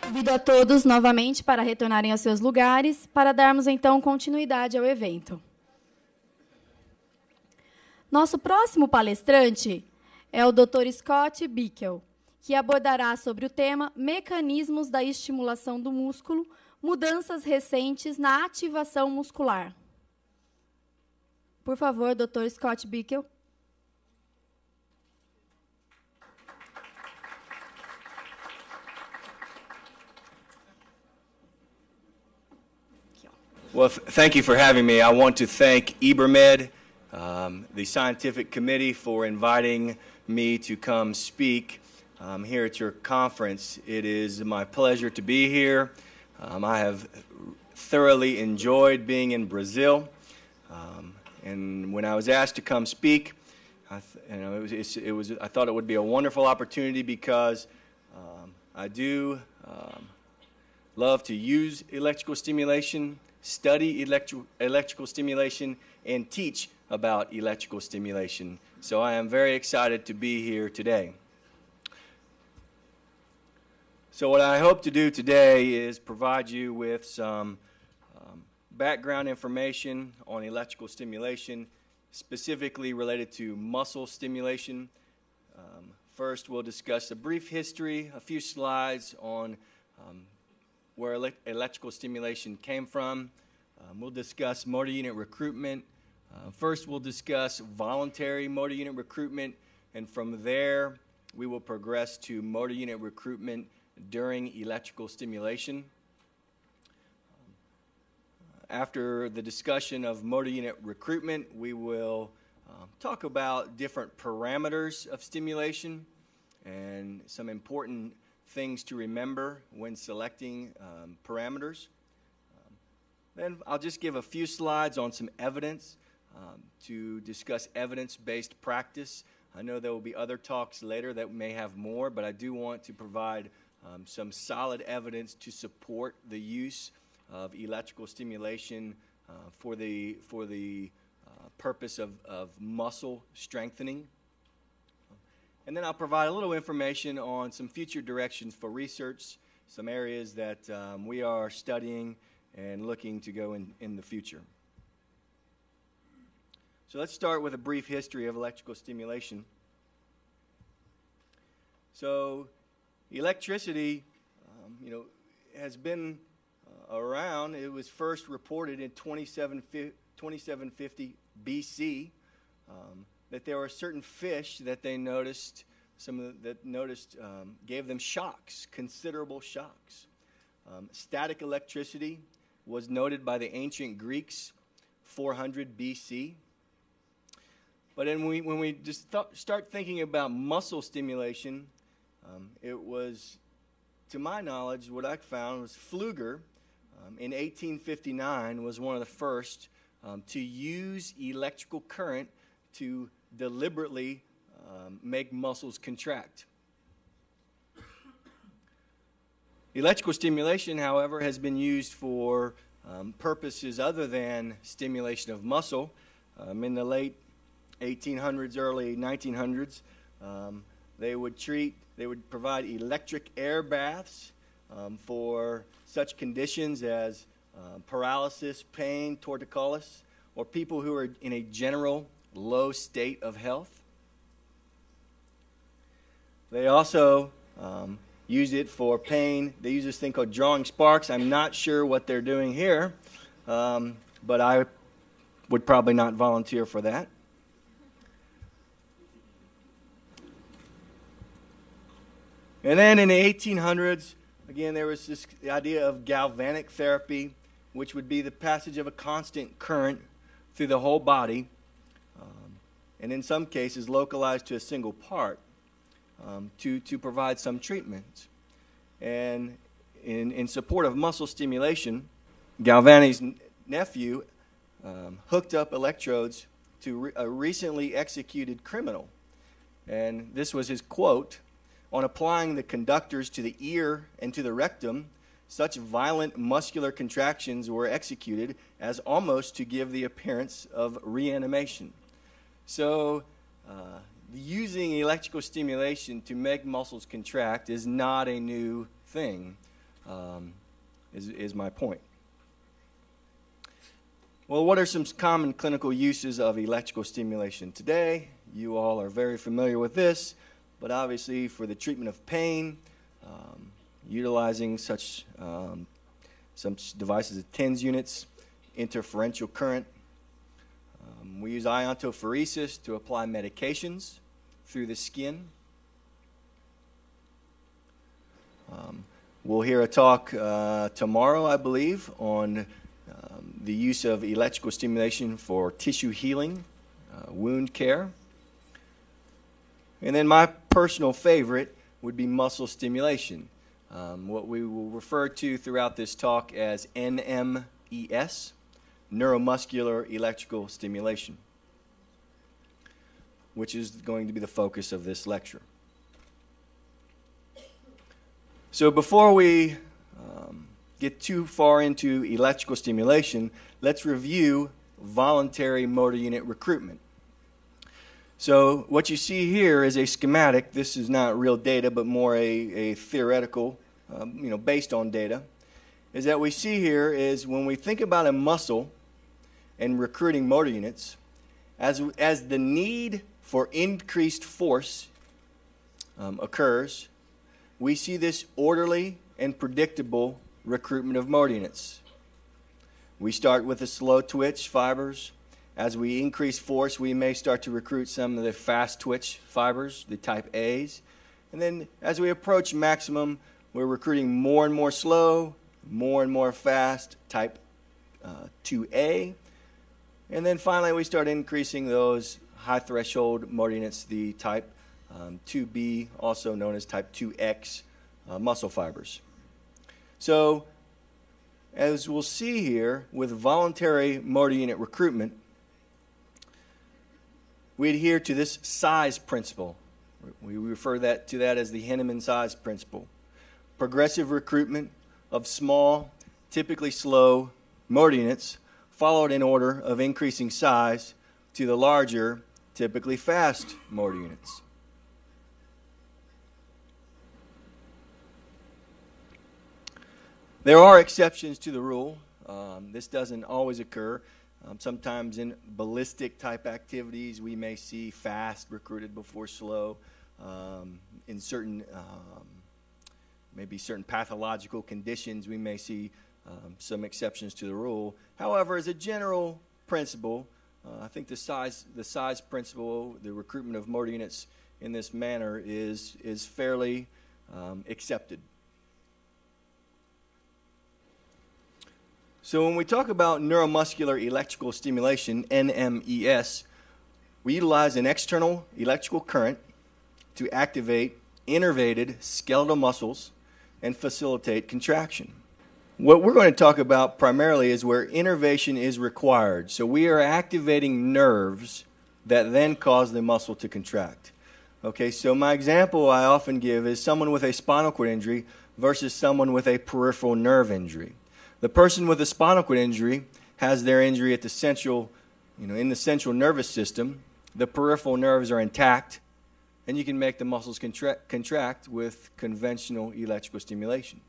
Convido a todos novamente para retornarem aos seus lugares, para darmos então continuidade ao evento. Nosso próximo palestrante é o Dr. Scott Bickel, que abordará sobre o tema Mecanismos da estimulação do músculo, mudanças recentes na ativação muscular. Por favor, Dr. Scott Bickel. Well, thank you for having me. I want to thank IBRAMED, the scientific committee, for inviting me to come speak here at your conference. It is my pleasure to be here. I have thoroughly enjoyed being in Brazil, and when I was asked to come speak, I thought it would be a wonderful opportunity because I do love to use electrical stimulation, study electrical stimulation, and teach about electrical stimulation. So I am very excited to be here today. So what I hope to do today is provide you with some background information on electrical stimulation, specifically related to muscle stimulation. First, we'll discuss a brief history, a few slides on where electrical stimulation came from. We'll discuss motor unit recruitment. First, we'll discuss voluntary motor unit recruitment, and from there, we will progress to motor unit recruitment during electrical stimulation. After the discussion of motor unit recruitment, we will talk about different parameters of stimulation and some important things to remember when selecting parameters. Then I'll just give a few slides on some evidence to discuss evidence-based practice. I know there will be other talks later that may have more, but I do want to provide some solid evidence to support the use of electrical stimulation for the purpose of muscle strengthening. And then I'll provide a little information on some future directions for research, some areas that we are studying and looking to go in the future. So let's start with a brief history of electrical stimulation. So electricity, has been around. It was first reported in 2750 BC. That there were certain fish that they noticed, gave them shocks, considerable shocks. Static electricity was noted by the ancient Greeks, 400 BC. But then when we just start thinking about muscle stimulation, it was, to my knowledge, what I found was Pfluger, in 1859, was one of the first to use electrical current to deliberately make muscles contract. Electrical stimulation, however, has been used for purposes other than stimulation of muscle. In the late 1800s, early 1900s, they would provide electric air baths for such conditions as paralysis, pain, torticollis, or people who are in a general low state of health. They also use it for pain. They use this thing called drawing sparks. I'm not sure what they're doing here, but I would probably not volunteer for that. And then in the 1800s, again, there was this idea of galvanic therapy, which would be the passage of a constant current through the whole body, and in some cases localized to a single part to provide some treatment. And in support of muscle stimulation, Galvani's nephew hooked up electrodes to a recently executed criminal. And this was his quote: "On applying the conductors to the ear and to the rectum, such violent muscular contractions were executed as almost to give the appearance of reanimation. So using electrical stimulation to make muscles contract is not a new thing, is my point. Well, what are some common clinical uses of electrical stimulation today? You all are very familiar with this, but obviously for the treatment of pain, utilizing such some devices as TENS units, interferential current. We use iontophoresis to apply medications through the skin. We'll hear a talk tomorrow, I believe, on the use of electrical stimulation for tissue healing, wound care. And then my personal favorite would be muscle stimulation, what we will refer to throughout this talk as NMES, Neuromuscular Electrical Stimulation, which is going to be the focus of this lecture. So before we get too far into electrical stimulation, let's review voluntary motor unit recruitment. So what you see here is a schematic. This is not real data, but more a theoretical, based on data. Is that we see here is when we think about a muscle and recruiting motor units, as the need for increased force occurs, we see this orderly and predictable recruitment of motor units. We start with the slow twitch fibers. As we increase force, we may start to recruit some of the fast twitch fibers, the type A's. And then as we approach maximum, we're recruiting more and more slow, more and more fast, type 2A. And then finally, we start increasing those high threshold motor units, the type 2B, also known as type 2X muscle fibers. So, as we'll see here, with voluntary motor unit recruitment, we adhere to this size principle. We refer to that as the Henneman size principle. Progressive recruitment of small, typically slow motor units, followed in order of increasing size to the larger, typically fast motor units. There are exceptions to the rule. This doesn't always occur. Sometimes in ballistic type activities, we may see fast recruited before slow. In certain, maybe certain pathological conditions, we may see some exceptions to the rule. However, as a general principle, I think the size principle, the recruitment of motor units in this manner is fairly accepted. So when we talk about neuromuscular electrical stimulation, NMES, we utilize an external electrical current to activate innervated skeletal muscles and facilitate contraction. What we're going to talk about primarily is where innervation is required. So we are activating nerves that then cause the muscle to contract. Okay, so my example I often give is someone with a spinal cord injury versus someone with a peripheral nerve injury. The person with a spinal cord injury has their injury at the central, in the central nervous system. The peripheral nerves are intact, and you can make the muscles contract with conventional electrical stimulation.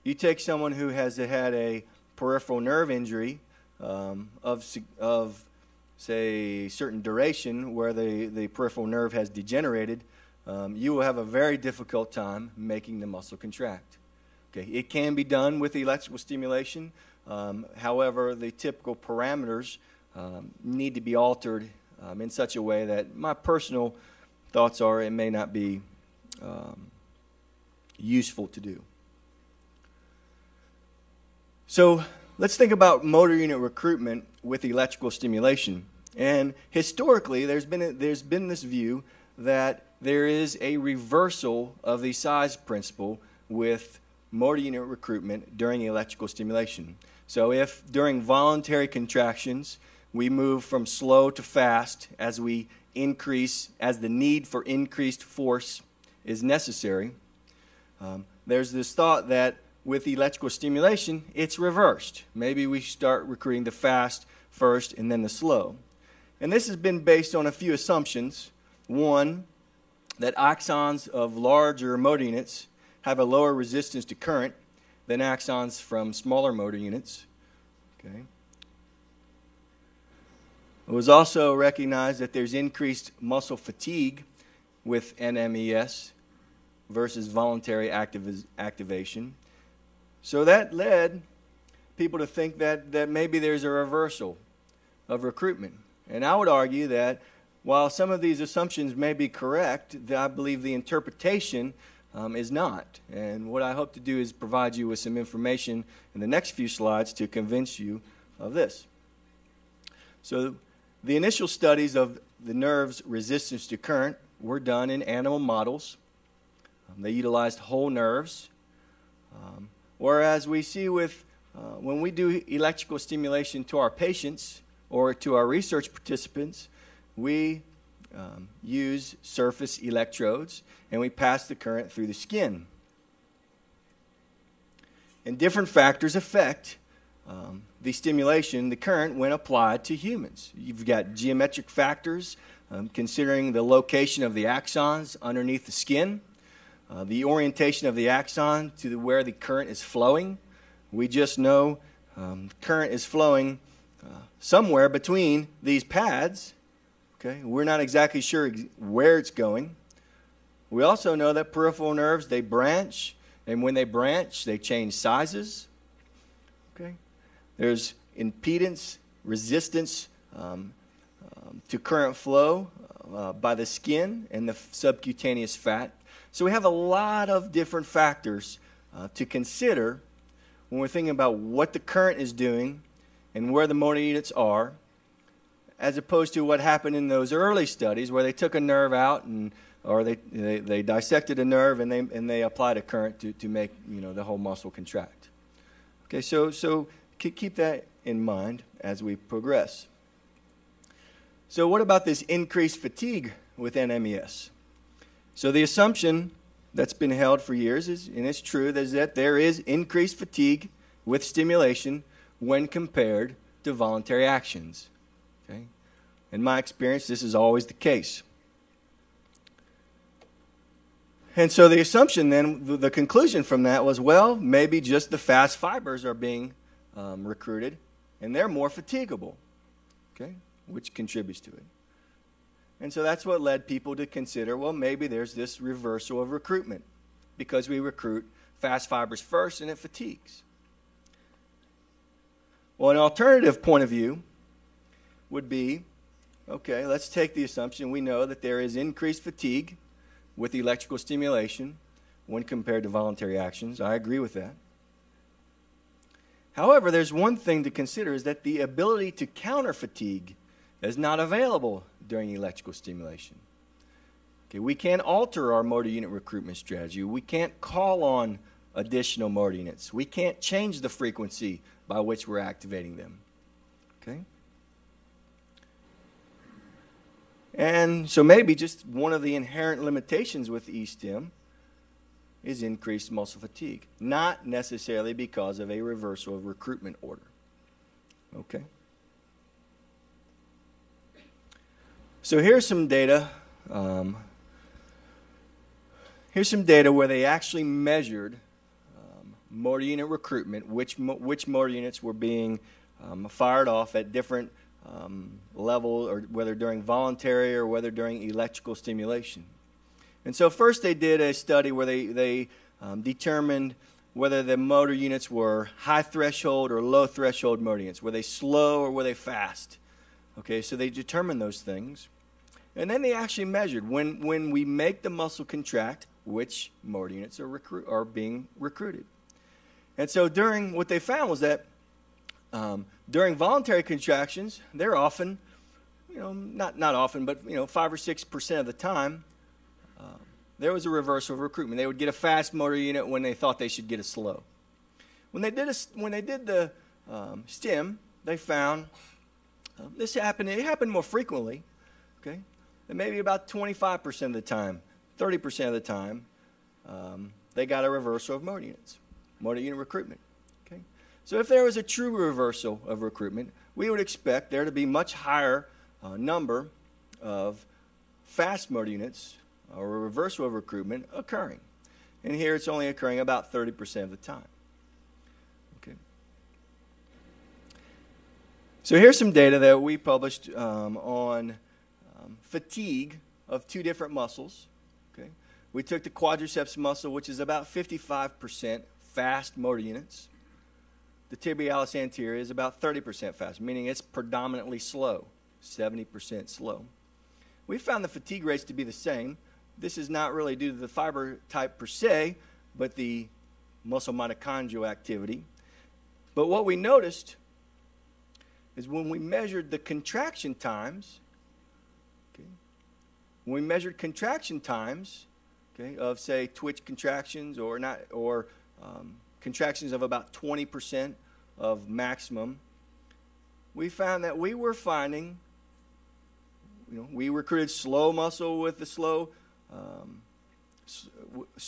You take someone who has had a peripheral nerve injury of say, certain duration where the peripheral nerve has degenerated, you will have a very difficult time making the muscle contract. Okay, it can be done with electrical stimulation. However, the typical parameters need to be altered in such a way that my personal thoughts are it may not be useful to do. So let's think about motor unit recruitment with electrical stimulation. And historically, there's been this view that there is a reversal of the size principle with motor unit recruitment during electrical stimulation. So if during voluntary contractions we move from slow to fast as we increase, as the need for increased force is necessary, there's this thought that with electrical stimulation, it's reversed. Maybe we start recruiting the fast first and then the slow. And this has been based on a few assumptions. One, that axons of larger motor units have a lower resistance to current than axons from smaller motor units. Okay. It was also recognized that there's increased muscle fatigue with NMES versus voluntary activation. So that led people to think that maybe there's a reversal of recruitment. And I would argue that while some of these assumptions may be correct, I believe the interpretation is not. And what I hope to do is provide you with some information in the next few slides to convince you of this. So the initial studies of the nerve's resistance to current were done in animal models. They utilized whole nerves. Whereas we see with, when we do electrical stimulation to our patients or to our research participants, we use surface electrodes and we pass the current through the skin. And different factors affect the stimulation, the current, when applied to humans. You've got geometric factors, considering the location of the axons underneath the skin, the orientation of the axon to where the current is flowing. We just know current is flowing somewhere between these pads. Okay, we're not exactly sure where it's going. We also know that peripheral nerves, they branch, and when they branch, they change sizes. Okay, there's impedance, resistance to current flow by the skin and the subcutaneous fat. So we have a lot of different factors to consider when we're thinking about what the current is doing and where the motor units are, as opposed to what happened in those early studies where they took a nerve out or they dissected a nerve and they applied a current to make the whole muscle contract. Okay, so keep that in mind as we progress. So what about this increased fatigue with NMES? So the assumption that's been held for years is, and it's true, is that there is increased fatigue with stimulation when compared to voluntary actions. Okay? In my experience, this is always the case. And so the assumption then, the conclusion from that was, well, maybe just the fast fibers are being recruited, and they're more fatigable, okay, which contributes to it. And so that's what led people to consider, well, maybe there's this reversal of recruitment because we recruit fast fibers first and it fatigues. Well, an alternative point of view would be, okay, let's take the assumption we know that there is increased fatigue with electrical stimulation when compared to voluntary actions. I agree with that. However, there's one thing to consider, is that the ability to counter fatigue is not available during electrical stimulation. Okay, we can't alter our motor unit recruitment strategy. We can't call on additional motor units. We can't change the frequency by which we're activating them. Okay? And so maybe just one of the inherent limitations with E-stim is increased muscle fatigue, not necessarily because of a reversal of recruitment order. Okay? So here's some data. Here's some data where they actually measured motor unit recruitment, which motor units were being fired off at different levels, or whether during voluntary or whether during electrical stimulation. And so first they did a study where they determined whether the motor units were high threshold or low threshold motor units. Were they slow or were they fast? Okay, so they determined those things. And then they actually measured when we make the muscle contract, which motor units are being recruited. And so what they found was that during voluntary contractions, they're often, not often, but 5 or 6% of the time, there was a reversal of recruitment. They would get a fast motor unit when they thought they should get a slow. When they did the stim, they found this happened. It happened more frequently. Okay, and maybe about 25% of the time, 30% of the time, they got a reversal of motor units. motor unit recruitment. Okay? So if there was a true reversal of recruitment, we would expect there to be much higher number of fast motor units or a reversal of recruitment occurring. And here it's only occurring about 30% of the time. Okay. So here's some data that we published on fatigue of two different muscles. Okay. We took the quadriceps muscle, which is about 55% fast motor units. The tibialis anterior is about 30% fast, meaning it's predominantly slow, 70% slow. We found the fatigue rates to be the same. This is not really due to the fiber type per se, but the muscle mitochondrial activity. But what we noticed is when we measured the contraction times, okay, when we measured contraction times, okay, of say twitch contractions or contractions of about 20% of maximum, we found that we were finding, we recruited slow muscle with the slow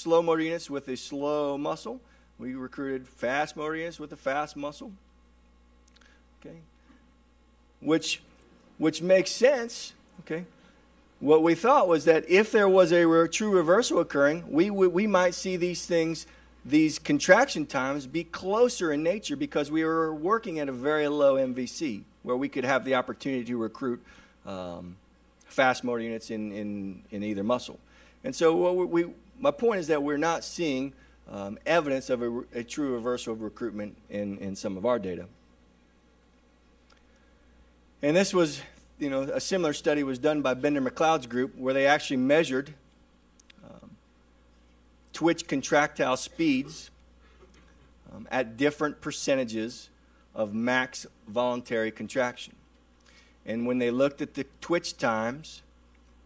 motor units with a slow muscle. We recruited fast motor units with a fast muscle. Okay, which makes sense. Okay, what we thought was that if there was a true reversal occurring, we might see these contraction times be closer in nature because we were working at a very low MVC where we could have the opportunity to recruit fast motor units in either muscle. And so my point is that we're not seeing evidence of a true reversal of recruitment in some of our data. And this was, a similar study was done by Bender McLeod's group where they actually measured twitch contractile speeds at different percentages of max voluntary contraction. And when they looked at the twitch times,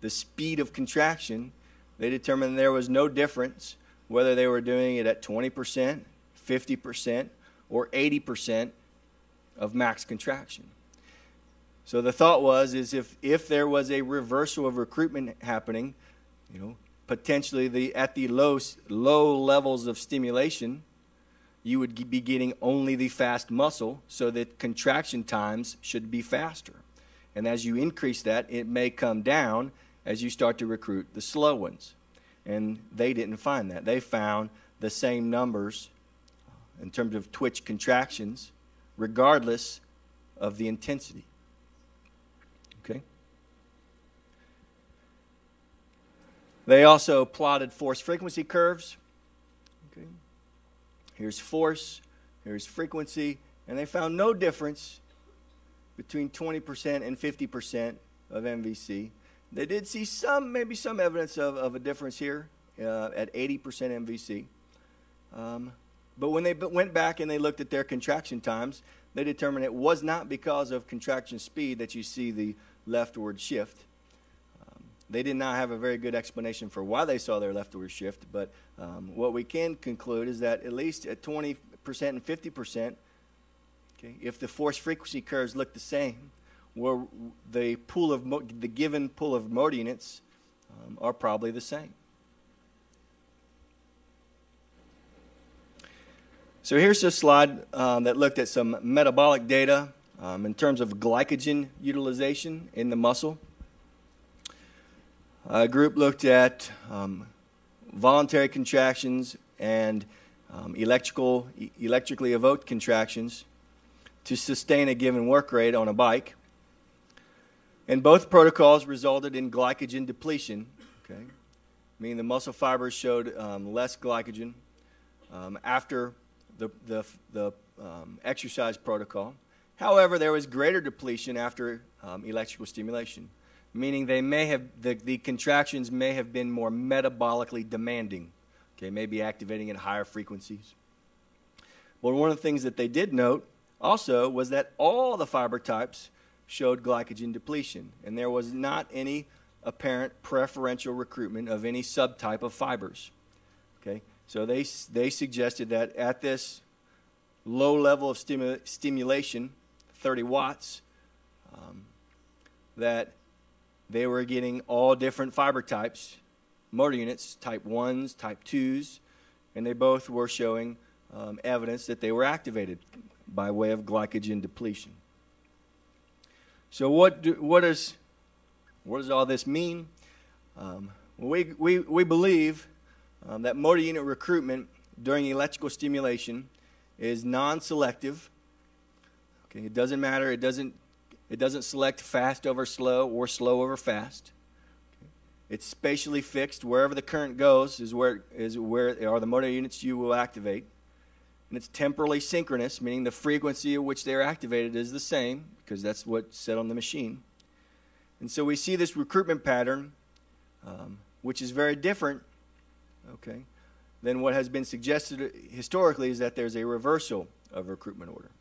the speed of contraction, they determined there was no difference whether they were doing it at 20%, 50%, or 80% of max contraction. So the thought was if there was a reversal of recruitment happening, potentially at the low levels of stimulation, you would be getting only the fast muscle, so that contraction times should be faster. And as you increase that, it may come down as you start to recruit the slow ones. And they didn't find that. They found the same numbers in terms of twitch contractions, regardless of the intensity. Okay? They also plotted force frequency curves. Okay? Here's force, here's frequency, and they found no difference between 20% and 50% of MVC. They did see maybe some evidence of a difference here at 80% MVC. But when they went back and they looked at their contraction times, they determined it was not because of contraction speed that you see the leftward shift. They did not have a very good explanation for why they saw their leftward shift, but what we can conclude is that at least at 20% and 50%, okay, if the force frequency curves look the same, where the given pool of motor units are probably the same. So here's a slide that looked at some metabolic data in terms of glycogen utilization in the muscle. A group looked at voluntary contractions and electrically evoked contractions to sustain a given work rate on a bike. And both protocols resulted in glycogen depletion, okay? Meaning the muscle fibers showed less glycogen after the exercise protocol. However, there was greater depletion after electrical stimulation, meaning the contractions may have been more metabolically demanding, okay, maybe activating at higher frequencies. But one of the things that they did note also was that all the fiber types showed glycogen depletion, and there was not any apparent preferential recruitment of any subtype of fibers. Okay, so they suggested that at this low level of stimulation, 30 watts, that they were getting all different fiber types, motor units, type 1s, type 2s, and they both were showing evidence that they were activated by way of glycogen depletion. So what does all this mean? We believe that motor unit recruitment during electrical stimulation is non-selective. Okay, it doesn't matter. It doesn't select fast over slow or slow over fast. Okay. It's spatially fixed. Wherever the current goes is where are the motor units you will activate. And it's temporally synchronous, meaning the frequency at which they're activated is the same, because that's what's set on the machine. And so we see this recruitment pattern, which is very different, okay, than what has been suggested historically, is that there's a reversal of recruitment order.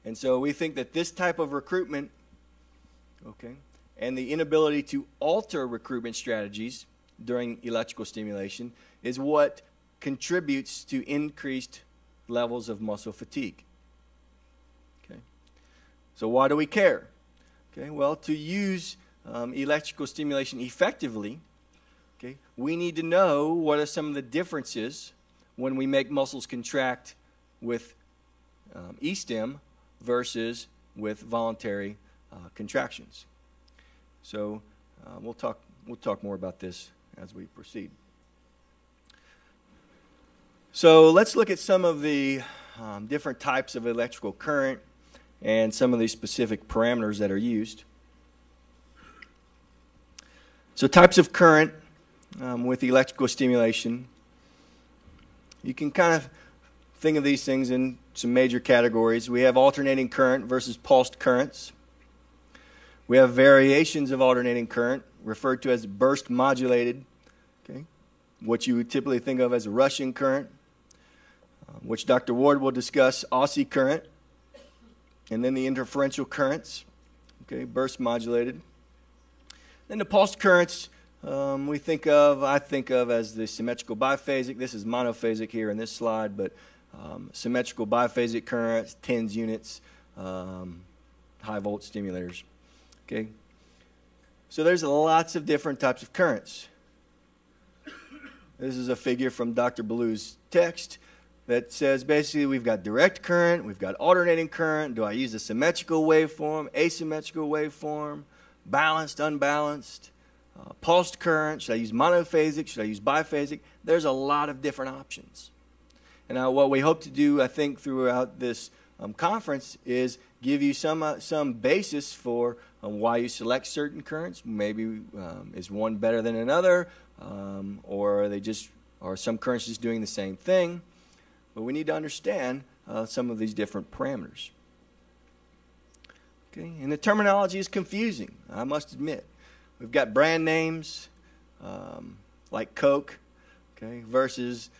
And so we think that this type of recruitment, okay, and the inability to alter recruitment strategies during electrical stimulation is what contributes to increased levels of muscle fatigue. Okay. So why do we care? Okay. Well, to use electrical stimulation effectively, okay, we need to know what are some of the differences when we make muscles contract with E-stim versus with voluntary contractions. So we'll talk more about this as we proceed. So let's look at some of the different types of electrical current and some of the specific parameters that are used. So types of current with electrical stimulation. You can kind of think of these things in some major categories. We have alternating current versus pulsed currents. We have variations of alternating current, referred to as burst modulated, okay, what you would typically think of as a rushing current, which Dr. Ward will discuss, Aussie current, and then the interferential currents, okay, burst modulated. Then the pulsed currents I think of as the symmetrical biphasic. This is monophasic here in this slide, but symmetrical biphasic currents, tens units, high volt stimulators. Okay, so there's lots of different types of currents. This is a figure from Dr. Ballou's text that says basically we've got direct current, we've got alternating current. Do I use a symmetrical waveform, asymmetrical waveform, balanced, unbalanced, pulsed current? Should I use monophasic? Should I use biphasic? There's a lot of different options. And now what we hope to do, I think, throughout this conference is give you some basis for why you select certain currents. Maybe is one better than another, or are some currents just doing the same thing? But we need to understand some of these different parameters. Okay, and the terminology is confusing, I must admit. We've got brand names like Coke, okay, versus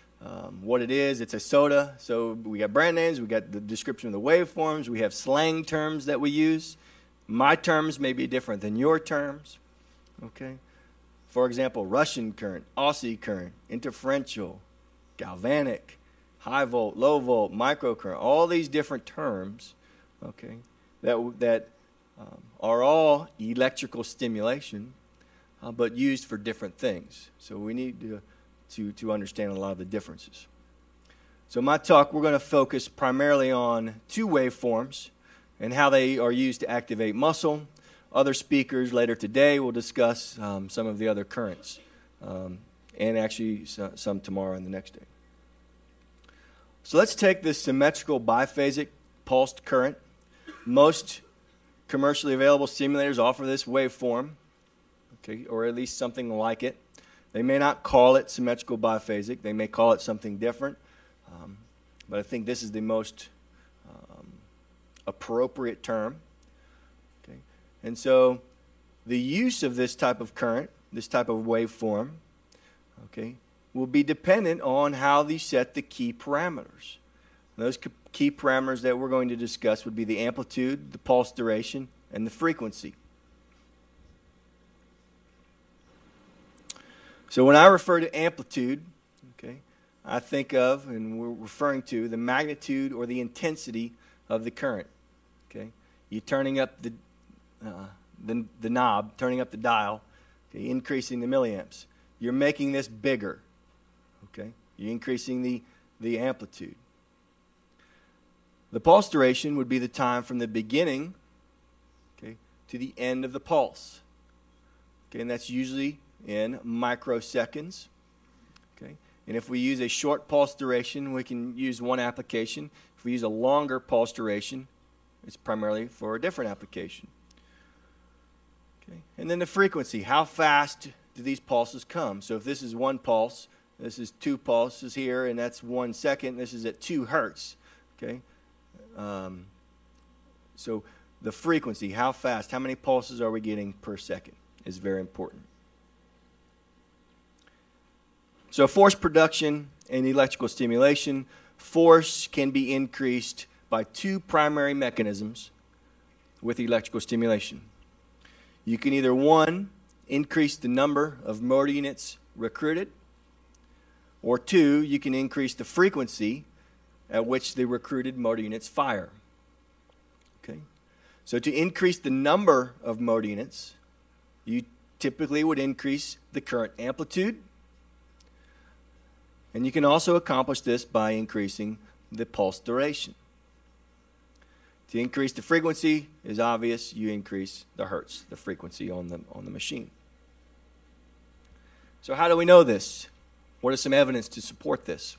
what it is. It's a soda. So we got brand names, we got the description of the waveforms, we have slang terms that we use. My terms may be different than your terms. Okay. For example, Russian current, Aussie current, interferential, galvanic, high volt, low volt, microcurrent, all these different terms, okay, that are all electrical stimulation, but used for different things. So we need to understand a lot of the differences. So my talk, we're going to focus primarily on two waveforms and how they are used to activate muscle. Other speakers later today will discuss some of the other currents, and actually some tomorrow and the next day. So let's take this symmetrical biphasic pulsed current. Most commercially available stimulators offer this waveform, okay, or at least something like it. They may not call it symmetrical biphasic. They may call it something different, but I think this is the most appropriate term. Okay, and so the use of this type of current, this type of waveform, okay, will be dependent on how they set the key parameters. And those key parameters that we're going to discuss would be the amplitude, the pulse duration, and the frequency. So when I refer to amplitude, okay, I think of, and we're referring to, the magnitude or the intensity of the current. Okay, you're turning up the knob, turning up the dial, okay, increasing the milliamps. You're making this bigger. Okay, you're increasing the amplitude. The pulse duration would be the time from the beginning, okay, to the end of the pulse. Okay, and that's usually in microseconds. Okay, and if we use a short pulse duration, we can use one application. If we use a longer pulse duration, it's primarily for a different application. Okay, and then the frequency. How fast do these pulses come? So if this is one pulse, this is 2 pulses here, and that's 1 second. This is at 2 hertz. Okay. So the frequency, how fast, how many pulses are we getting per second is very important. So force production and electrical stimulation, force can be increased by 2 primary mechanisms with electrical stimulation. You can either, 1, increase the number of motor units recruited, or 2, you can increase the frequency at which the recruited motor units fire. Okay? So to increase the number of motor units, you typically would increase the current amplitude, and you can also accomplish this by increasing the pulse duration. To increase the frequency is obvious. You increase the hertz, the frequency on the machine. So how do we know this? What is some evidence to support this?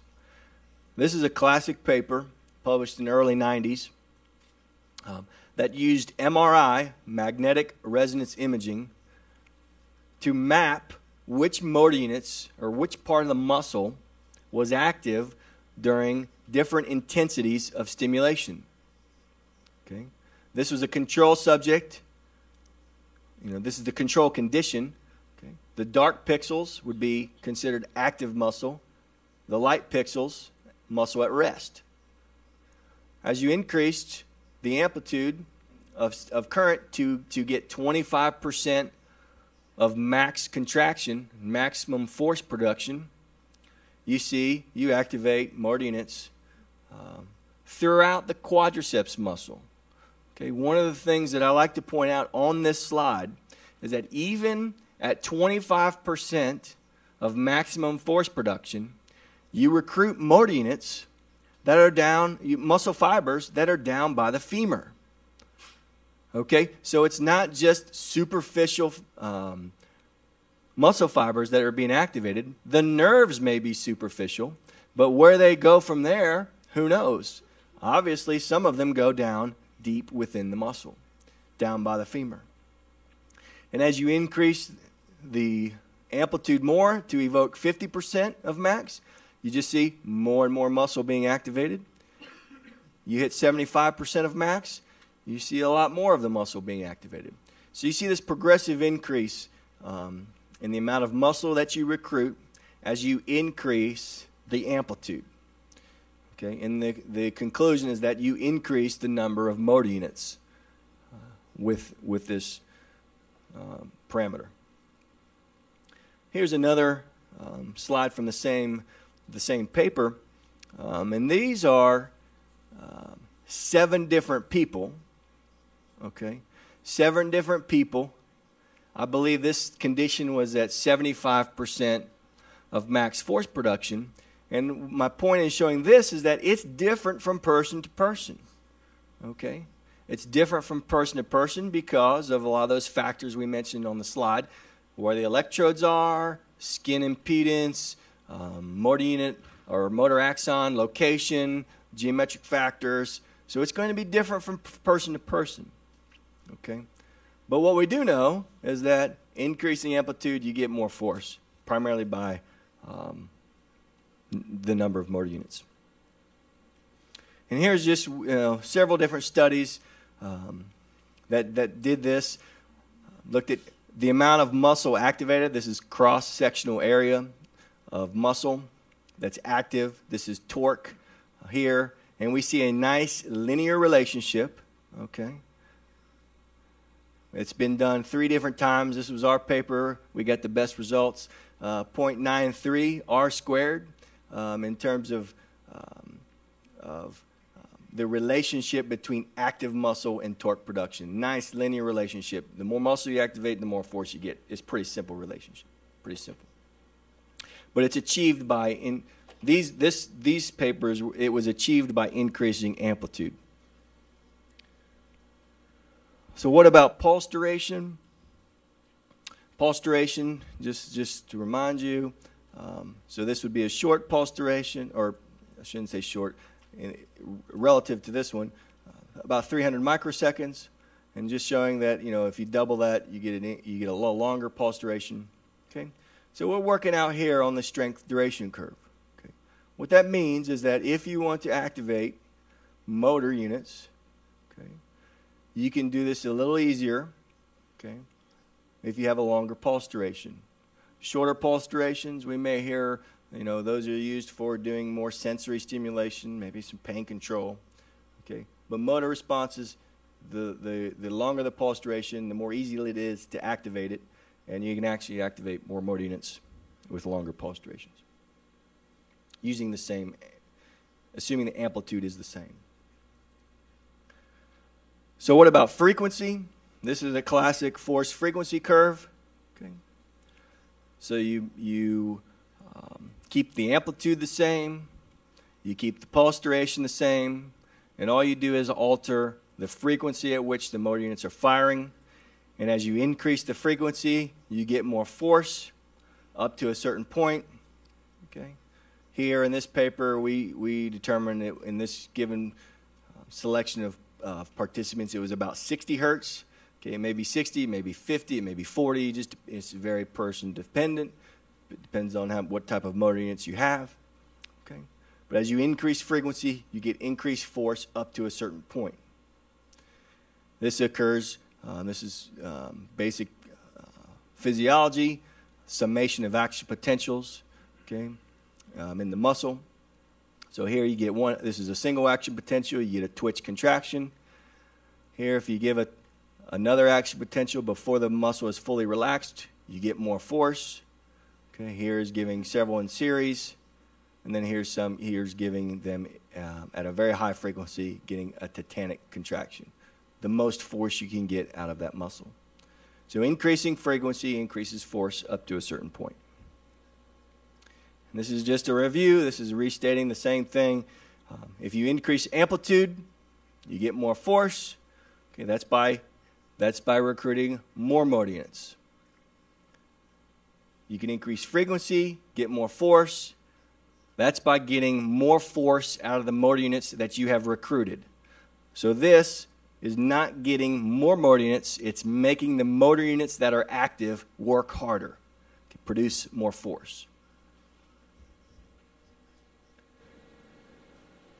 This is a classic paper published in the early 90s that used MRI, magnetic resonance imaging, to map which motor units or which part of the muscle was active during different intensities of stimulation. Okay? This was a control subject. This is the control condition. Okay? The dark pixels would be considered active muscle. The light pixels, muscle at rest. As you increased the amplitude of current to get 25% of max contraction, maximum force production, you activate motor units throughout the quadriceps muscle. Okay, one of the things that I like to point out on this slide is that even at 25% of maximum force production, you recruit motor units that are down, muscle fibers that are down by the femur. Okay, so it's not just superficial muscle fibers that are being activated. The nerves may be superficial, but where they go from there, who knows? Obviously, some of them go down deep within the muscle, down by the femur. And as you increase the amplitude more to evoke 50% of max, you just see more and more muscle being activated. You hit 75% of max, you see a lot more of the muscle being activated. So you see this progressive increase in the amount of muscle that you recruit as you increase the amplitude. Okay, and the conclusion is that you increase the number of motor units with this parameter. Here's another slide from the same paper, and these are 7 different people. Okay, 7 different people. I believe this condition was at 75% of max force production. And my point in showing this is that it's different from person to person. Okay? It's different from person to person because of a lot of those factors we mentioned on the slide, where the electrodes are, skin impedance, motor unit or motor axon, location, geometric factors. So it's going to be different from person to person. Okay? But what we do know is that increasing amplitude, you get more force, primarily by the number of motor units. And here's just several different studies that did this. Looked at the amount of muscle activated. This is cross-sectional area of muscle that's active. This is torque here. And we see a nice linear relationship. Okay. It's been done 3 different times. This was our paper. We got the best results. 0.93 R squared in terms of the relationship between active muscle and torque production. Nice linear relationship. The more muscle you activate, the more force you get. It's a pretty simple relationship. Pretty simple. But it's achieved by These papers, it was achieved by increasing amplitude. So what about pulse duration? Pulse duration, just to remind you, so this would be a short pulse duration, or I shouldn't say short, relative to this one, about 300 microseconds, and just showing that, you know, if you double that, you get a little longer pulse duration. Okay, so we're working out here on the strength duration curve. Okay, what that means is that if you want to activate motor units, okay, you can do this a little easier. Okay, if you have a longer pulse duration. Shorter pulse durations, we may hear, you know, those are used for doing more sensory stimulation, maybe some pain control. Okay, but motor responses, the longer the pulse duration, the more easy it is to activate it, and you can actually activate more motor units with longer pulse durations, using the same, assuming the amplitude is the same. So what about frequency? This is a classic force frequency curve. Okay, so you keep the amplitude the same, you keep the pulse duration the same, and all you do is alter the frequency at which the motor units are firing. And as you increase the frequency, you get more force up to a certain point. Okay, here in this paper, we determined that in this given selection of participants, it was about 60 hertz. Okay, maybe 60, maybe 50, maybe 40. Just it's very person dependent. It depends on what type of motor units you have. Okay, but as you increase frequency, you get increased force up to a certain point. This occurs. This is basic physiology, summation of action potentials. Okay, in the muscle. So here you get one. This is a single action potential. You get a twitch contraction. Here, if you give another action potential before the muscle is fully relaxed, you get more force. Okay, here is giving several in series, and then here's giving them at a very high frequency, getting a tetanic contraction, the most force you can get out of that muscle. So increasing frequency increases force up to a certain point. And this is just a review. This is restating the same thing. If you increase amplitude, you get more force. Okay, that's by recruiting more motor units. You can increase frequency, get more force. That's by getting more force out of the motor units that you have recruited. So this is not getting more motor units, it's making the motor units that are active work harder, to produce more force.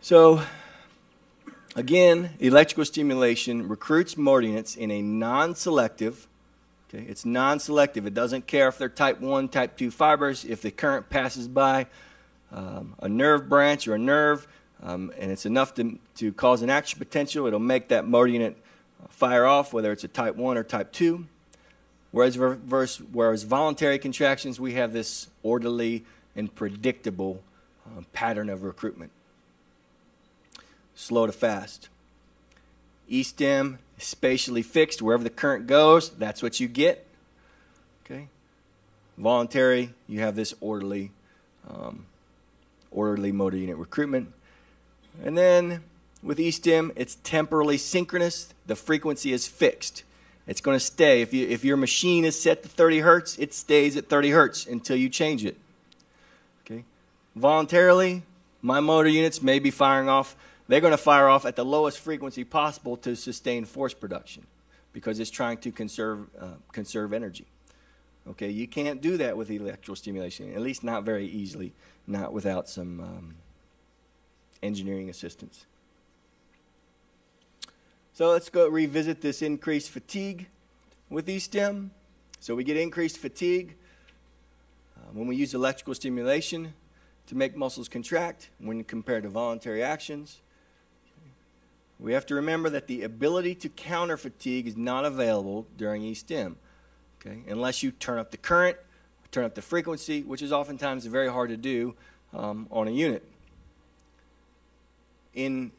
So, again, electrical stimulation recruits motor units in a non-selective. Okay, it's non-selective. It doesn't care if they're type 1, type 2 fibers. If the current passes by a nerve branch or a nerve, and it's enough to cause an action potential, it'll make that motor unit fire off, whether it's a type 1 or type 2. Whereas voluntary contractions, we have this orderly and predictable pattern of recruitment. Slow to fast. E-stim is spatially fixed. Wherever the current goes, that's what you get. Okay. Voluntary, you have this orderly motor unit recruitment. And then with E-stim, it's temporally synchronous. The frequency is fixed. It's going to stay. If your machine is set to 30 hertz, it stays at 30 hertz until you change it. Okay. Voluntarily, my motor units may be firing off. They're going to fire off at the lowest frequency possible to sustain force production because it's trying to conserve energy. Okay, you can't do that with electrical stimulation, at least not very easily, not without some engineering assistance. So let's go revisit this increased fatigue with E-stim. So we get increased fatigue when we use electrical stimulation to make muscles contract when compared to voluntary actions. We have to remember that the ability to counter fatigue is not available during E-stim, okay, unless you turn up the current, turn up the frequency, which is oftentimes very hard to do on a unit in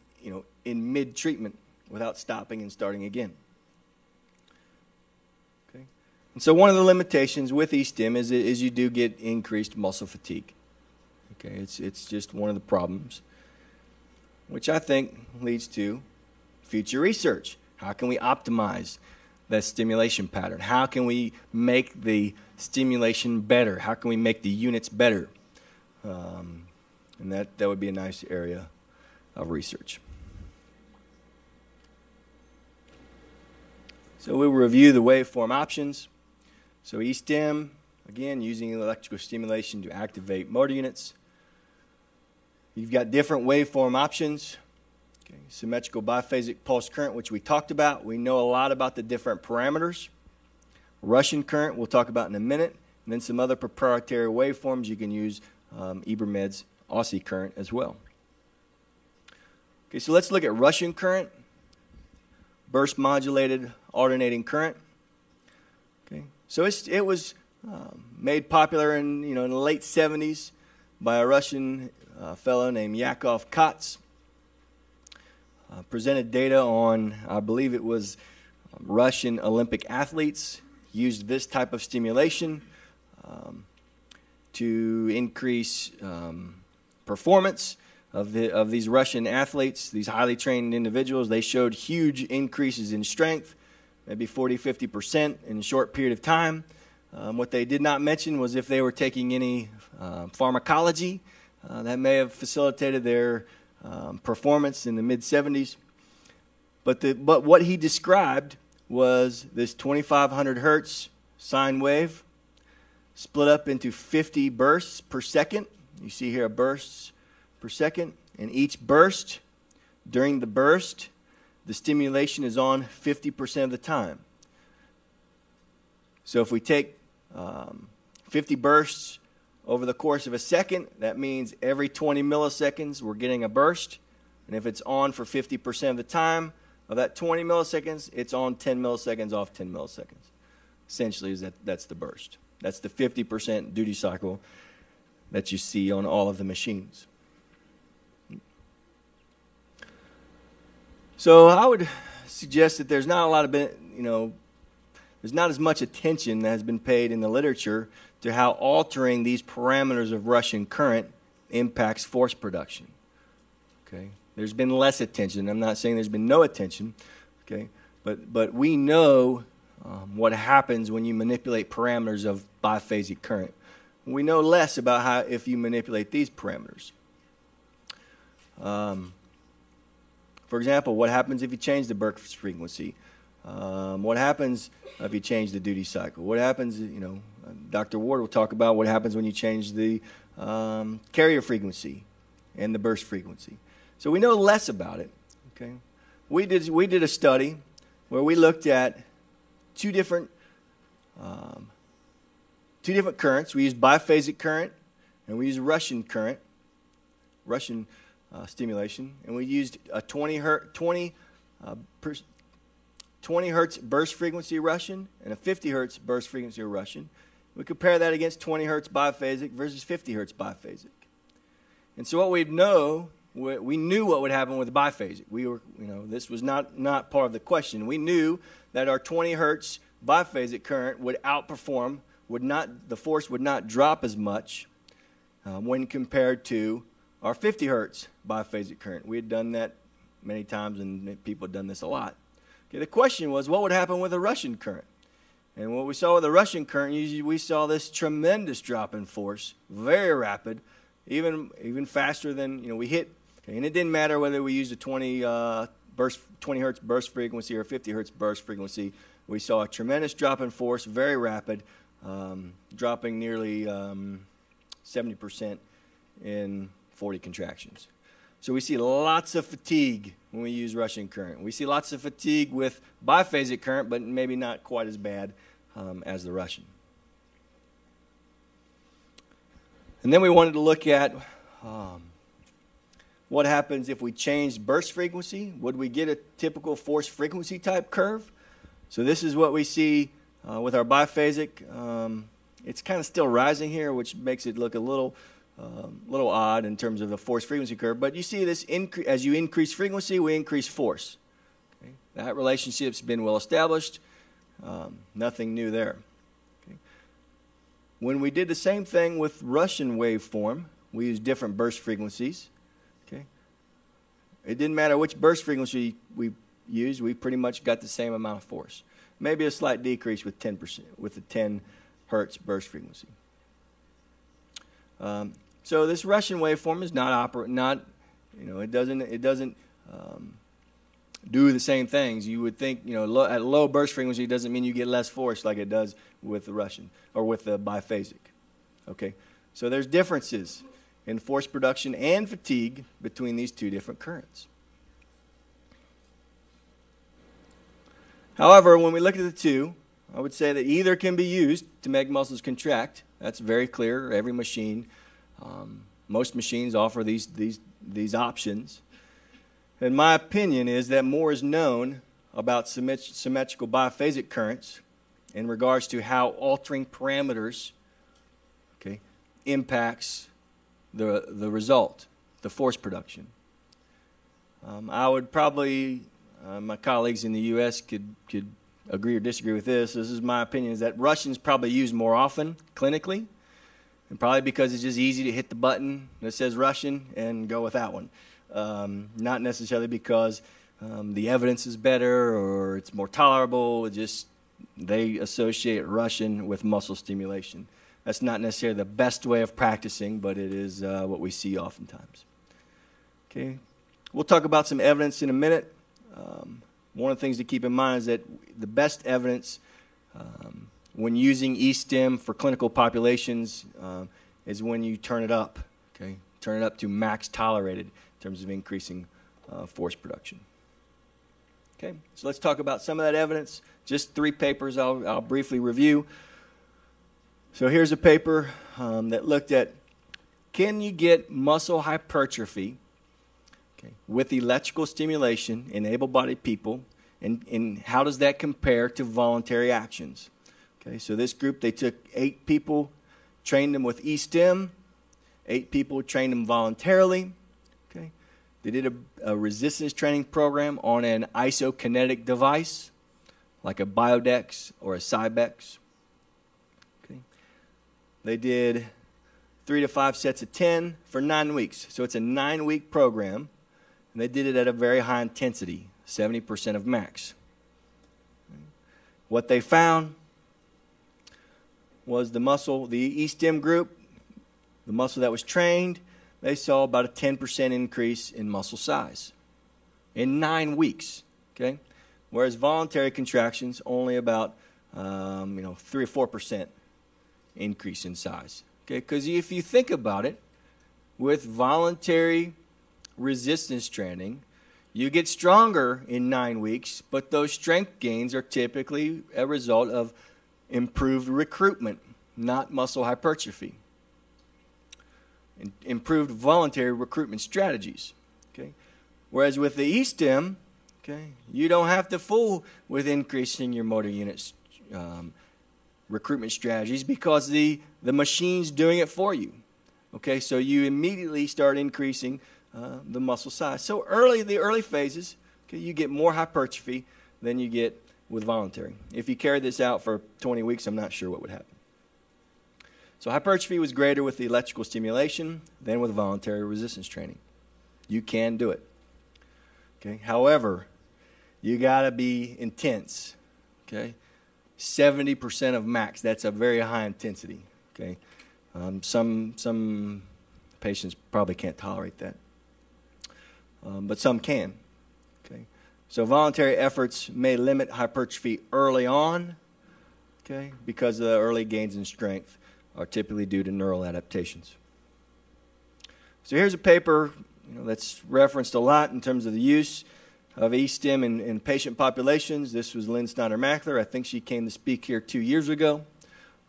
mid-treatment without stopping and starting again. Okay, and so one of the limitations with E-stim is you do get increased muscle fatigue. Okay, it's just one of the problems, which I think leads to future research. How can we optimize that stimulation pattern? How can we make the stimulation better? How can we make the units better? And that would be a nice area of research. So we'll review the waveform options. So E-stim, again, using electrical stimulation to activate motor units. You've got different waveform options. Okay, symmetrical biphasic pulse current, which we talked about. We know a lot about the different parameters. Russian current, we'll talk about in a minute. And then some other proprietary waveforms. You can use IBRAMED's Aussie current as well. Okay, so let's look at Russian current, burst modulated alternating current. Okay, so it was made popular in in the late 70s by a Russian fellow named Yakov Katz. Presented data on, I believe it was Russian Olympic athletes used this type of stimulation to increase performance of these Russian athletes, these highly trained individuals. They showed huge increases in strength, maybe 40–50% in a short period of time. What they did not mention was if they were taking any pharmacology that may have facilitated their performance in the mid-70s. But what he described was this 2,500 hertz sine wave split up into 50 bursts per second. You see here bursts per second. And each burst, during the burst, the stimulation is on 50% of the time. So if we take 50 bursts over the course of a second, that means every 20 milliseconds we're getting a burst. And if it's on for 50% of the time of that 20 milliseconds, it's on 10 milliseconds off 10 milliseconds. Essentially, that's the burst. That's the 50% duty cycle that you see on all of the machines. So I would suggest that there's not a lot of, there's not as much attention that has been paid in the literature to how altering these parameters of Russian current impacts force production. Okay, there's been less attention. I'm not saying there's been no attention. Okay, but we know what happens when you manipulate parameters of biphasic current. We know less about how if you manipulate these parameters. For example, what happens if you change the burst frequency? What happens if you change the duty cycle? What happens, Dr. Ward will talk about what happens when you change the carrier frequency and the burst frequency. So we know less about it. Okay, we did a study where we looked at two different currents. We used biphasic current and we used Russian current, Russian stimulation, and we used a 20 hertz burst frequency Russian and a 50 hertz burst frequency Russian. We compare that against 20 hertz biphasic versus 50 hertz biphasic. And so what we knew what would happen with biphasic. This was not part of the question. We knew that our 20 hertz biphasic current would outperform, the force would not drop as much when compared to our 50 hertz biphasic current. We had done that many times, and people had done this a lot. Okay, the question was, what would happen with a Russian current? And what we saw with the Russian current, usually we saw this tremendous drop in force, very rapid, even faster than we hit. Okay, and it didn't matter whether we used a 20 hertz burst frequency or 50 hertz burst frequency. We saw a tremendous drop in force, very rapid, dropping nearly 70% in 40 contractions. So we see lots of fatigue when we use Russian current. We see lots of fatigue with biphasic current, but maybe not quite as bad as the Russian. And then we wanted to look at what happens if we changed burst frequency. Would we get a typical force frequency type curve? So this is what we see with our biphasic. It's kind of still rising here, which makes it look a little odd in terms of the force frequency curve. But you see this as you increase frequency, we increase force. Okay? That relationship's been well established. Nothing new there. Okay? When we did the same thing with Russian waveform, We used different burst frequencies. Okay. It didn't matter which burst frequency we used. We pretty much got the same amount of force. Maybe a slight decrease with 10%, with the 10 hertz burst frequency. So this Russian waveform is it doesn't do the same things. You would think, at low burst frequency, it doesn't mean you get less force like it does with the Russian or with the biphasic. Okay, so there's differences in force production and fatigue between these two different currents. However, when we look at the two, I would say that either can be used to make muscles contract. That's very clear. Every machine, most machines offer these options. And my opinion is that more is known about symmetrical biphasic currents in regards to how altering parameters, okay, impacts the result, the force production. I would probably, my colleagues in the U.S. could agree or disagree with this. This is my opinion, is that Russians probably use more often clinically, and probably because it's just easy to hit the button that says Russian and go with that one. Not necessarily because the evidence is better or it's more tolerable. It's just they associate Russian with muscle stimulation. That's not necessarily the best way of practicing, but it is what we see oftentimes. Okay, we'll talk about some evidence in a minute. One of the things to keep in mind is that the best evidence when using E-stim for clinical populations is when you turn it up. Okay, turn it up to max tolerated in terms of increasing force production. Okay, so let's talk about some of that evidence. Just 3 papers I'll briefly review. So here's a paper that looked at, can you get muscle hypertrophy, okay, with electrical stimulation in able-bodied people, and how does that compare to voluntary actions? Okay, so this group, they took 8 people, trained them with E-stim, 8 people, trained them voluntarily. Okay, they did a resistance training program on an isokinetic device, like a Biodex or a Cybex. Okay, they did 3 to 5 sets of 10 for 9 weeks. So it's a 9-week program, and they did it at a very high intensity, 70% of max. What they found was the E-stim group, the muscle that was trained, they saw about a 10% increase in muscle size in 9 weeks. Okay, whereas voluntary contractions only about 3 or 4% increase in size. Okay, because if you think about it, with voluntary resistance training, you get stronger in 9 weeks, but those strength gains are typically a result of improved recruitment, not muscle hypertrophy. Improved voluntary recruitment strategies. Okay, whereas with the E-stim, okay, you don't have to fool with increasing your motor units recruitment strategies because the machine's doing it for you. Okay, so you immediately start increasing the muscle size. So the early phases, okay, you get more hypertrophy than you get with voluntary. If you carry this out for 20 weeks, I'm not sure what would happen. So hypertrophy was greater with the electrical stimulation than with voluntary resistance training. You can do it. Okay, however, you got to be intense. Okay, 70% of max. That's a very high intensity. Okay, some patients probably can't tolerate that, but some can. Okay, so voluntary efforts may limit hypertrophy early on. Okay, because the early gains in strength are typically due to neural adaptations. So here's a paper that's referenced a lot in terms of the use of E-stim in patient populations. This was Lynn Snyder-Mackler. I think she came to speak here 2 years ago.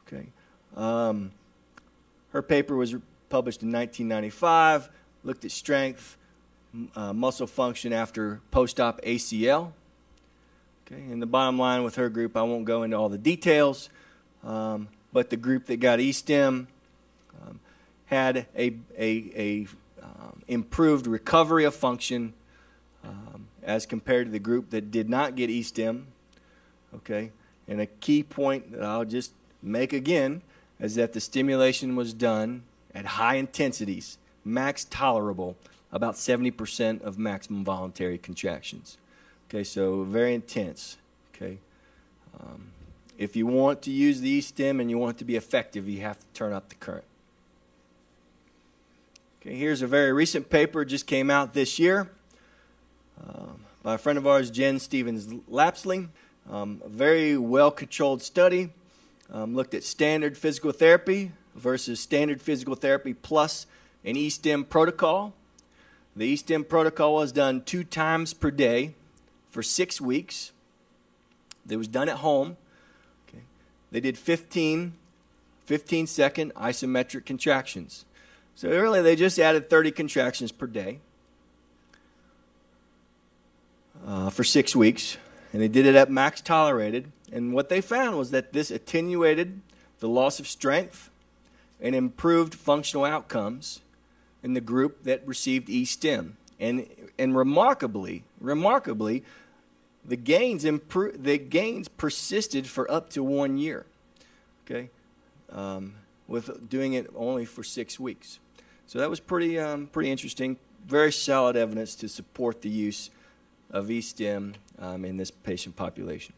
Okay, her paper was published in 1995, looked at strength, muscle function after post-op ACL. Okay, and the bottom line with her group, I won't go into all the details, but the group that got E-stim had a improved recovery of function as compared to the group that did not get E-stim. Okay, and a key point that I'll just make again is that the stimulation was done at high intensities, max tolerable, about 70% of maximum voluntary contractions. Okay, so very intense. Okay, if you want to use the E-stim and you want it to be effective, you have to turn up the current. Okay, here's a very recent paper, just came out this year, by a friend of ours, Jen Stevens-Lapsley. A very well-controlled study, looked at standard physical therapy versus standard physical therapy plus an E-stim protocol. The E-stim protocol was done 2 times per day for 6 weeks. It was done at home. Okay. They did 15-second isometric contractions. So really they just added 30 contractions per day for 6 weeks. And they did it at max tolerated. And what they found was that this attenuated the loss of strength and improved functional outcomes in the group that received E-stim. And remarkably, the gains persisted for up to 1 year. Okay, with doing it only for 6 weeks. So that was pretty interesting. Very solid evidence to support the use of E-stim in this patient population.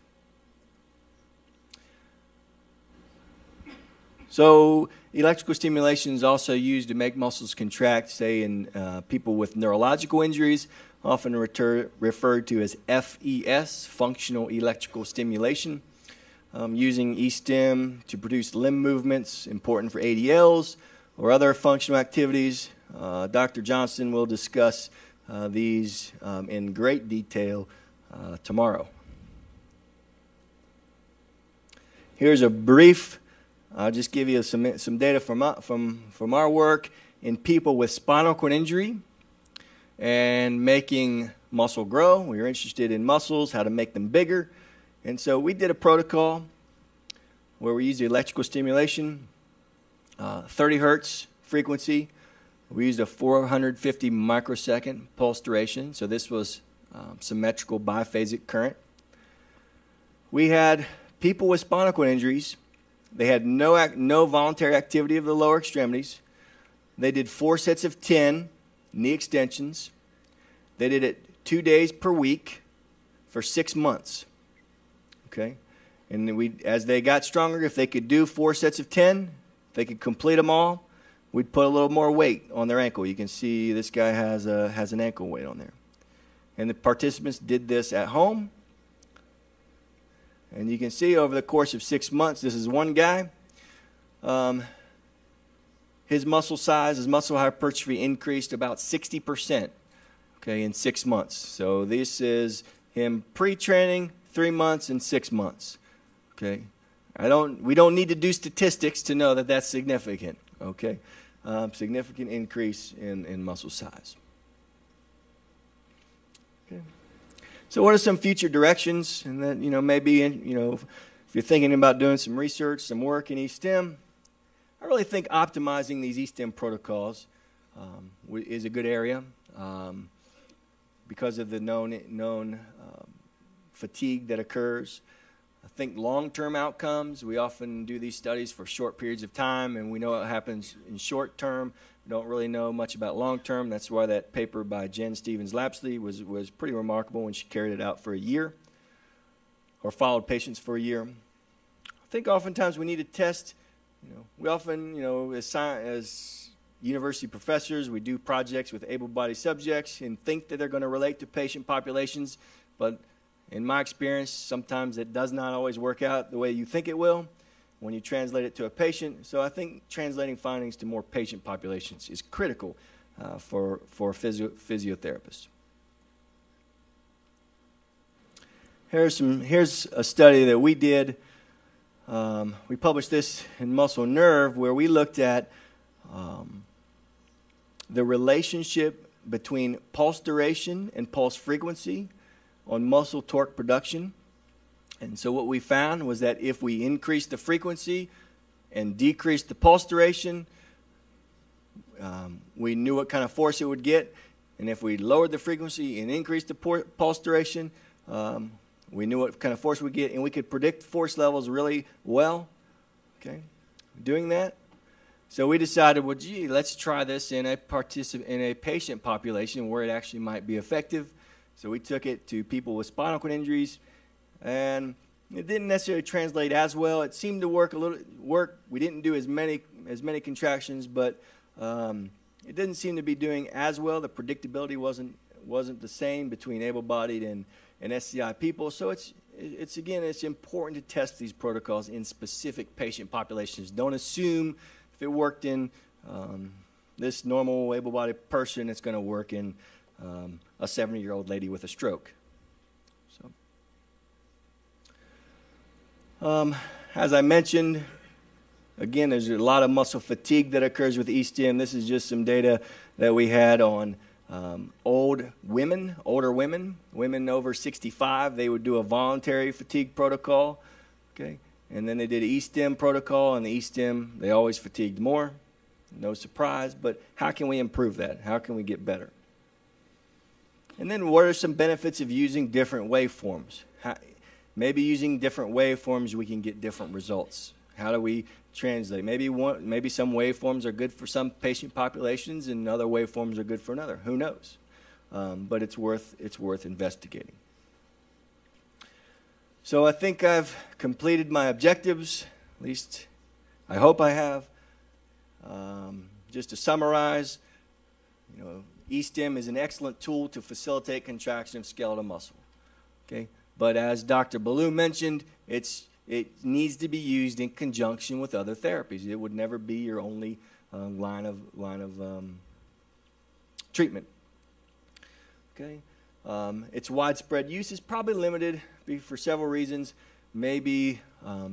So electrical stimulation is also used to make muscles contract, say in people with neurological injuries, often referred to as FES, functional electrical stimulation, using E-stim to produce limb movements important for ADLs or other functional activities. Dr. Johnson will discuss these in great detail tomorrow. Here's a brief, I'll just give you some data from our work in people with spinal cord injury and making muscle grow. We were interested in muscles, how to make them bigger. And so we did a protocol where we used electrical stimulation, 30 hertz frequency. We used a 450 microsecond pulse duration, so this was symmetrical biphasic current. We had people with spinal cord injuries. They had no voluntary activity of the lower extremities. They did 4 sets of 10 knee extensions. They did it 2 days per week for 6 months. Okay, and as they got stronger, if they could do 4 sets of 10, if they could complete them all, we'd put a little more weight on their ankle. You can see this guy has an ankle weight on there. And the participants did this at home. And you can see over the course of 6 months, this is one guy. His muscle size, his muscle hypertrophy increased about 60%, okay, in 6 months. So this is him pre-training, 3 months and 6 months. Okay, we don't need to do statistics to know that that's significant. Okay, significant increase in muscle size. Okay. So what are some future directions? And then, maybe, if you're thinking about doing some research, some work in E-stim, I really think optimizing these E-stim protocols is a good area because of the known fatigue that occurs. I think long-term outcomes, we often do these studies for short periods of time, and we know what happens in short term. We don't really know much about long-term. That's why that paper by Jen Stevens-Lapsley was pretty remarkable when she carried it out for a year or followed patients for a year. I think oftentimes we need to test, we often, as university professors, we do projects with able-bodied subjects and think that they're going to relate to patient populations, but in my experience, sometimes it does not always work out the way you think it will when you translate it to a patient. So I think translating findings to more patient populations is critical for physiotherapists. Here's a study that we did. We published this in Muscle and Nerve, where we looked at the relationship between pulse duration and pulse frequency on muscle torque production. And so what we found was that if we increased the frequency and decreased the pulse duration, we knew what kind of force it would get. And if we lowered the frequency and increased the pulse duration, we knew what kind of force we'd get, and we could predict force levels really well. Okay, doing that. So we decided, well, gee, let's try this in a patient population where it actually might be effective. So we took it to people with spinal cord injuries, and it didn't necessarily translate as well. It seemed to work a little. We didn't do as many contractions, but it didn't seem to be doing as well. The predictability wasn't the same between able-bodied and SCI people. So it's important to test these protocols in specific patient populations. Don't assume if it worked in this normal able-bodied person, it's going to work in a 70-year-old lady with a stroke. So, as I mentioned, again, there's a lot of muscle fatigue that occurs with E-stim. This is just some data that we had on older women over 65. They would do a voluntary fatigue protocol, okay? And then they did an E-stim protocol, and the E-stim, they always fatigued more. No surprise, but how can we improve that? How can we get better? And then what are some benefits of using different waveforms? Maybe using different waveforms we can get different results. How do we translate? Maybe some waveforms are good for some patient populations and other waveforms are good for another. Who knows? But it's worth investigating. So I think I've completed my objectives. At least I hope I have. Just to summarize, E-stim is an excellent tool to facilitate contraction of skeletal muscle. Okay, but as Dr. Ballou mentioned, it needs to be used in conjunction with other therapies. It would never be your only line of treatment. Okay, its widespread use is probably limited for several reasons. Maybe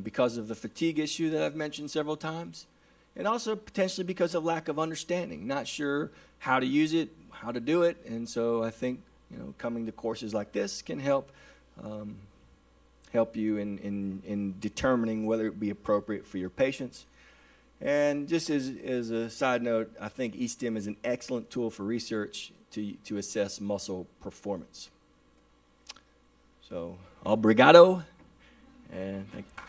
because of the fatigue issue that I've mentioned several times, and also potentially because of lack of understanding. Not sure how to use it, how to do it, and so I think coming to courses like this can help you in determining whether it be appropriate for your patients. And just as a side note, I think E-stim is an excellent tool for research to assess muscle performance. So, obrigado, and thank you.